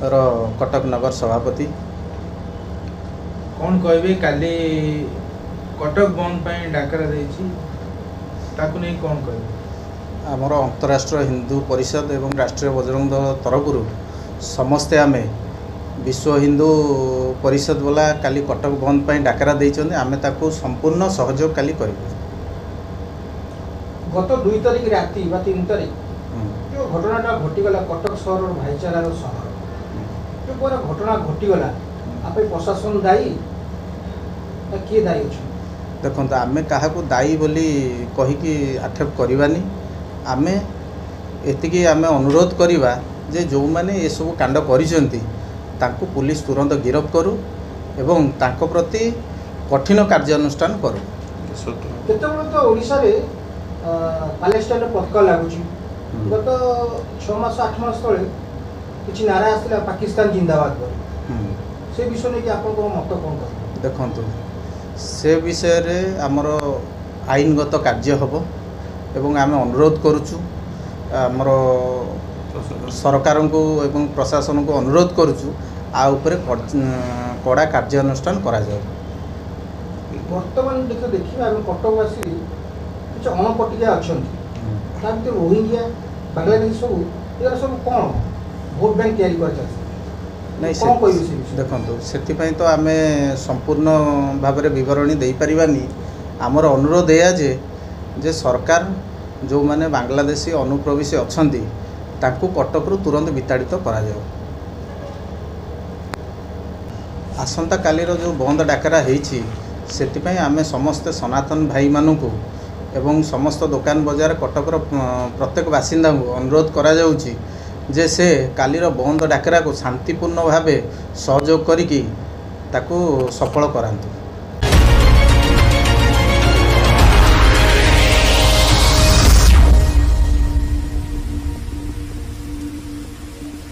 ର कटक नगर सभापति। कौन कहबे काली कटक बंद पाई डाकरा देछि ताकु नहीं कौन कहबे? आमर अंतरराष्ट्रीय हिंदू परिषद एवं राष्ट्रीय बजरंग दल तरफ समस्ते आमे विश्व हिंदू परिषद वाला काली कटक बंद पाई डाकरा देइछन्ते आमे ताकू संपूर्ण सहयोग काली करिबो। गत 2 तारिख राति बा 3 तारिख जो घटनाटा घटीगला कटक सहर भाईचारार सहर जो पूरा घटना घटीगला आपे प्रशासन दायी किए दायी अछि? देखो आमे काहाकू दायी बोली कहिकी आक्षेप करवानी। आमे एतिकी आमे अनुरोध करवा जे जो माने ये सब कांड करिसेंती तांको पुलिस तुरंत गिरफ्त करू एवं तांको प्रति कठिन कार्यानुष्ठान करू। केतेबेले तो ओडिसा रे पैलेस्टाइन पताका लागुची गत 6 मास 8 मास तले किछि नारा आसला पाकिस्तान जिंदाबाद कर से विषय ने कि आपन को मत कोन कर? देखंतु से विषय रे हमर आईनगत कार्य हबो एवं आमे अनुरोध करूछु हमर सरकार को एवं प्रशासन को अनुरोध करूछु आ ऊपर कड़ा कार्यानुष्ठान करा जाए। वर्तमान देखिए आम कटकवासी कुछ अणपटिया अच्छा रोहिंग्या बांग्लादेश सब कौन भोट बैंक तैयारी कर नहीं देखो से तो आम संपूर्ण भाव बरणी दे पारानी। आमर अनुरोध या जे सरकार जो माने बांग्लादेशी अनुप्रवेशी अच्छा तांको कटकरू तुरंत विताड़ित करा जाओ। आसंता कालीर जो बंद डाकरा होईछि सेतिपई आमे समस्त सनातन भाई मानू एवं समस्त दुकान बजार कटकर प्रत्येक बासिंदा को अनुरोध करा जाउछि जे से कालीर बंद डाकरा को शांतिपूर्ण भावे सहयोग करिकी ताकू सफल करांतु।